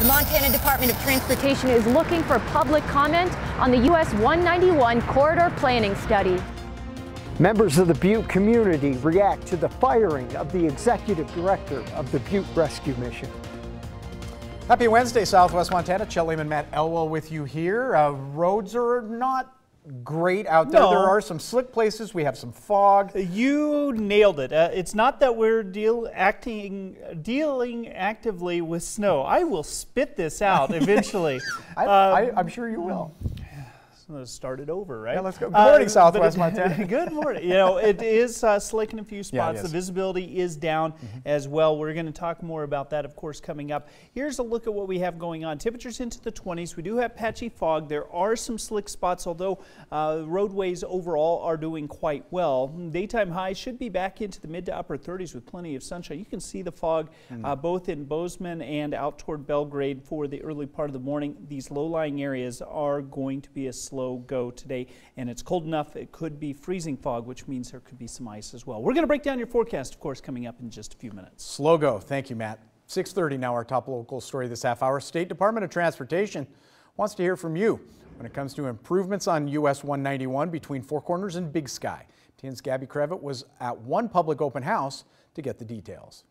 The Montana Department of Transportation is looking for public comment on the US 191 corridor planning study. Members of the Butte community react to the firing of the executive director of the Butte Rescue Mission. Happy Wednesday, Southwest Montana. Chet Lehman, Matt Elwell with you here. Roads are not great out there. No. There are some slick places. We have some fog. You nailed it. It's not that we're dealing actively with snow. I will spit this out eventually. I'm sure you will. Let's start it over, right? Yeah, let's go. Good morning, Southwest Montana. Good morning. You know, it is slick in a few spots. Yeah, the visibility is down as well. We're going to talk more about that, of course, coming up. Here's a look at what we have going on. Temperatures into the 20s. We do have patchy fog. There are some slick spots, although roadways overall are doing quite well. Daytime highs should be back into the mid to upper 30s with plenty of sunshine. You can see the fog both in Bozeman and out toward Belgrade for the early part of the morning. These low-lying areas are going to be a slow go today, and it's cold enough it could be freezing fog, which means there could be some ice as well. We're going to break down your forecast, of course, coming up in just a few minutes. Slow go. Thank you, Matt. 6:30 now, our top local story this half hour. State Department of Transportation wants to hear from you when it comes to improvements on US 191 between Four Corners and Big Sky. TN's Gabby Crevitt was at one public open house to get the details.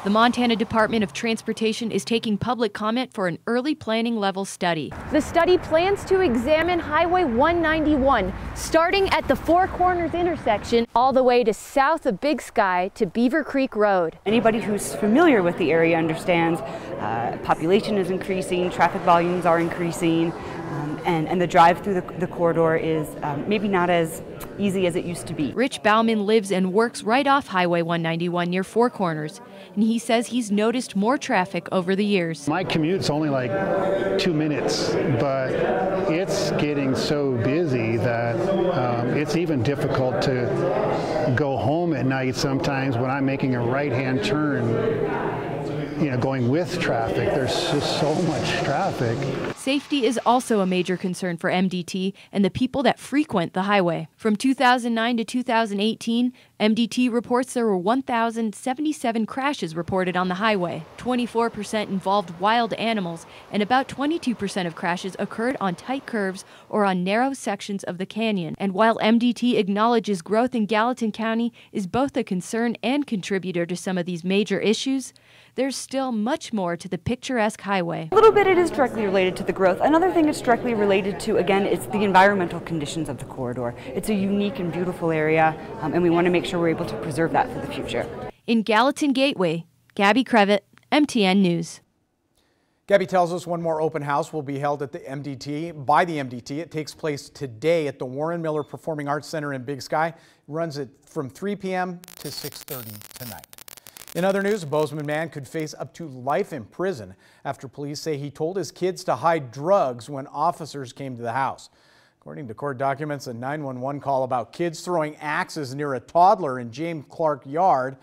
The Montana Department of Transportation is taking public comment for an early planning level study. The study plans to examine Highway 191, starting at the Four Corners intersection all the way to south of Big Sky to Beaver Creek Road. Anybody who's familiar with the area understands population is increasing, traffic volumes are increasing, and the drive through the corridor is maybe not as easy as it used to be. Rich Bauman lives and works right off Highway 191 near Four Corners, and he says he's noticed more traffic over the years. My commute's only like 2 minutes, but it's getting so busy that it's even difficult to go home at night sometimes when I'm making a right-hand turn. You know, going with traffic, there's just so much traffic. Safety is also a major concern for MDT and the people that frequent the highway. From 2009 to 2018, MDT reports there were 1,077 crashes reported on the highway. 24% involved wild animals, and about 22% of crashes occurred on tight curves or on narrow sections of the canyon. And while MDT acknowledges growth in Gallatin County is both a concern and contributor to some of these major issues, there's still much more to the picturesque highway. A little bit it is directly related to the growth. Another thing it's directly related to, again, it's the environmental conditions of the corridor. It's a unique and beautiful area, and we want to make sure we're able to preserve that for the future. In Gallatin Gateway, Gabby Crevitt, MTN News. Gabby tells us one more open house will be held at the by the MDT. It takes place today at the Warren Miller Performing Arts Center in Big Sky. It runs it from 3 p.m. to 6:30 tonight. In other news, a Bozeman man could face up to life in prison after police say he told his kids to hide drugs when officers came to the house. According to court documents, a 911 call about kids throwing axes near a toddler in James Clark yard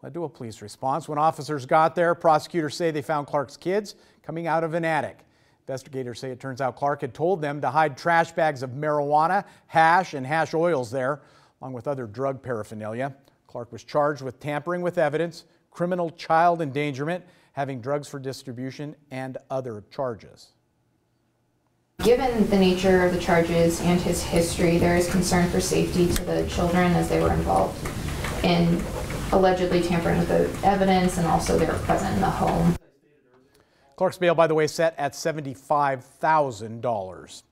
led to a police response. When officers got there, prosecutors say they found Clark's kids coming out of an attic. Investigators say it turns out Clark had told them to hide trash bags of marijuana, hash, and hash oils there, along with other drug paraphernalia. Clark was charged with tampering with evidence, criminal child endangerment, having drugs for distribution, and other charges. Given the nature of the charges and his history, there is concern for safety to the children as they were involved in allegedly tampering with the evidence, and also they were present in the home. Clark's bail, by the way, set at $75,000.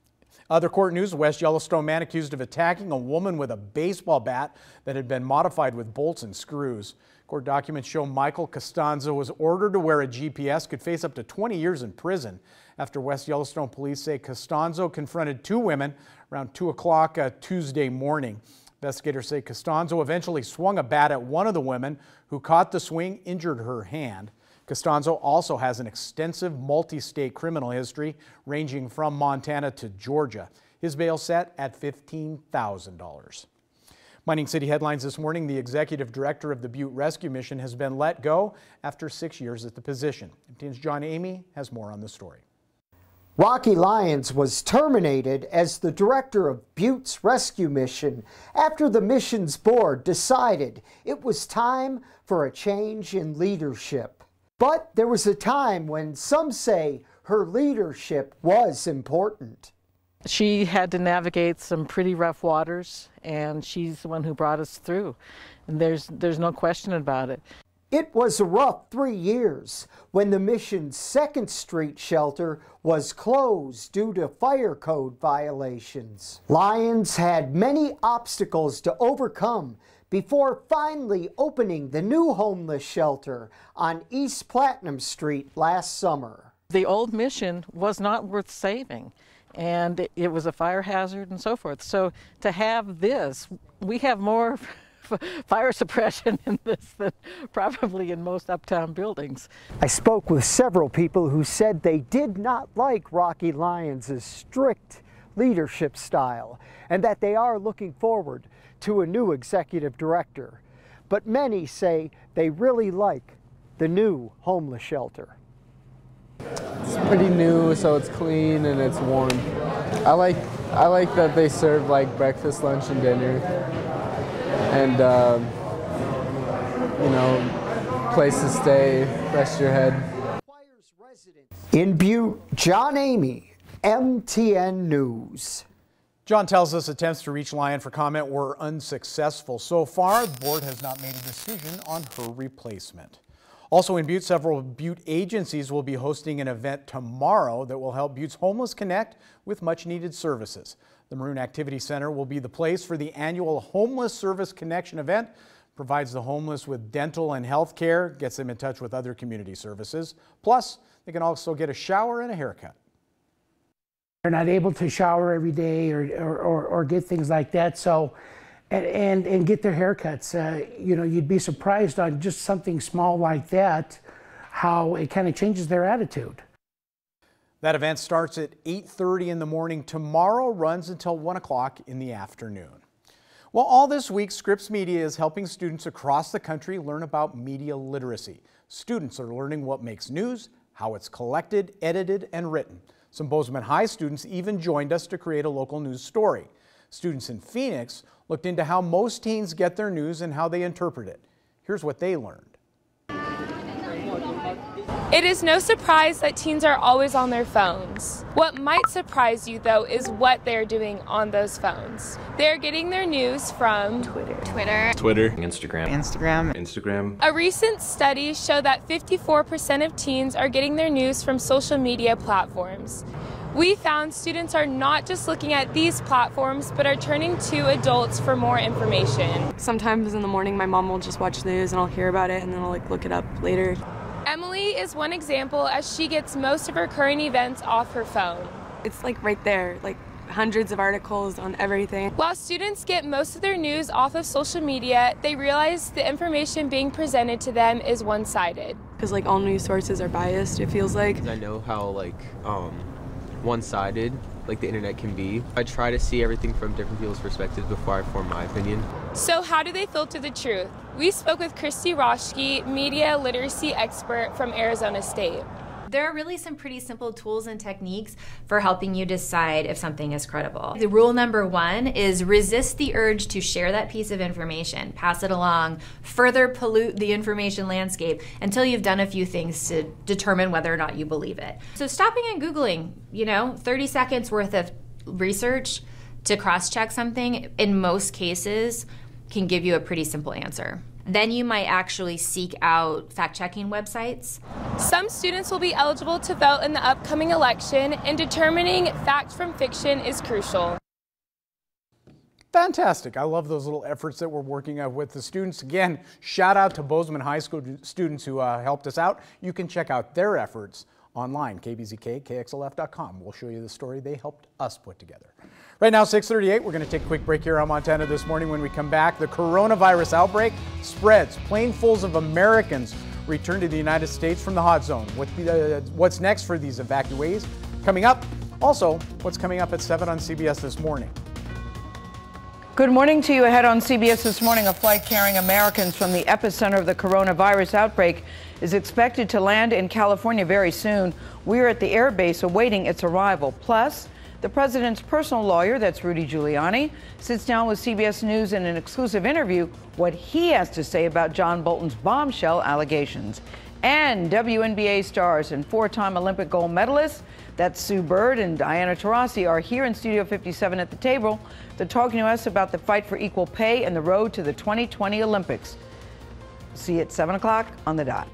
Other court news, a West Yellowstone man accused of attacking a woman with a baseball bat that had been modified with bolts and screws. Court documents show Michael Costanzo was ordered to wear a GPS, could face up to 20 years in prison after West Yellowstone police say Costanzo confronted two women around 2 o'clock Tuesday morning. Investigators say Costanzo eventually swung a bat at one of the women who caught the swing, injured her hand. Costanzo also has an extensive multi-state criminal history ranging from Montana to Georgia. His bail set at $15,000. Mining City headlines this morning, the executive director of the Butte Rescue Mission has been let go after 6 years at the position. MTN's John Amy has more on the story. Rocky Lyons was terminated as the director of Butte's rescue mission after the mission's board decided it was time for a change in leadership. But there was a time when some say her leadership was important. She had to navigate some pretty rough waters, and she's the one who brought us through. And there's no question about it. It was a rough 3 years when the mission's 2nd Street shelter was closed due to fire code violations. Lyons had many obstacles to overcome before finally opening the new homeless shelter on East Platinum Street last summer. The old mission was not worth saving, and it was a fire hazard and so forth. So to have this, we have more fire suppression in this than probably in most uptown buildings. I spoke with several people who said they did not like Rocky Lyons' strict leadership style and that they are looking forward to a new executive director. But many say they really like the new homeless shelter. It's pretty new, so it's clean and it's warm. I like that they serve like breakfast, lunch, and dinner. And, you know, place to stay, rest your head. In Butte, John Amy, MTN News. John tells us attempts to reach Lyon for comment were unsuccessful. So far, the board has not made a decision on her replacement. Also in Butte, several Butte agencies will be hosting an event tomorrow that will help Butte's homeless connect with much needed services. The Maroon Activity Center will be the place for the annual Homeless Service Connection event. Provides the homeless with dental and health care, gets them in touch with other community services. Plus, they can also get a shower and a haircut. They're not able to shower every day or get things like that, so and get their haircuts. You know, you'd be surprised on just something small like that, how it kind of changes their attitude. That event starts at 8:30 in the morning tomorrow, runs until 1 o'clock in the afternoon. Well, all this week, Scripps Media is helping students across the country learn about media literacy. Students are learning what makes news, how it's collected, edited, and written. Some Bozeman High students even joined us to create a local news story. Students in Phoenix looked into how most teens get their news and how they interpret it. Here's what they learned. It is no surprise that teens are always on their phones. What might surprise you, though, is what they're doing on those phones. They're getting their news from Twitter, Instagram. A recent study showed that 54% of teens are getting their news from social media platforms. We found students are not just looking at these platforms, but are turning to adults for more information. Sometimes in the morning, my mom will just watch the news and I'll hear about it and then I'll look it up later. Emily is one example, as she gets most of her current events off her phone. It's like right there, like hundreds of articles on everything. While students get most of their news off of social media, they realize the information being presented to them is one-sided. Because like all news sources are biased, it feels like. I know how one-sided like the internet can be. I try to see everything from different people's perspectives before I form my opinion. So how do they filter the truth? We spoke with Christy Roschke, media literacy expert from Arizona State. There are really some pretty simple tools and techniques for helping you decide if something is credible. The rule number one is resist the urge to share that piece of information, pass it along, further pollute the information landscape until you've done a few things to determine whether or not you believe it. So stopping and Googling, 30 seconds worth of research to cross-check something, in most cases, can give you a pretty simple answer. Then you might actually seek out fact-checking websites. Some students will be eligible to vote in the upcoming election, and determining fact from fiction is crucial. Fantastic. I love those little efforts that we're working with the students. Again, shout out to Bozeman High School students who helped us out. You can check out their efforts online, kbzk, kxlf.com. We'll show you the story they helped us put together. Right now, 6:38, we're going to take a quick break here on Montana This Morning. When we come back, the coronavirus outbreak spreads. Planefuls of Americans return to the United States from the hot zone. What's next for these evacuees? Coming up, also, what's coming up at 7 on CBS This Morning. Good morning to you. Ahead on CBS This Morning, a flight carrying Americans from the epicenter of the coronavirus outbreak is expected to land in California very soon. We're at the air base awaiting its arrival. Plus, the president's personal lawyer, that's Rudy Giuliani, sits down with CBS News in an exclusive interview what he has to say about John Bolton's bombshell allegations. And WNBA stars and four-time Olympic gold medalists, that's Sue Bird and Diana Taurasi, are here in Studio 57 at the table. They're talking to us about the fight for equal pay and the road to the 2020 Olympics. See you at 7 o'clock on the dot.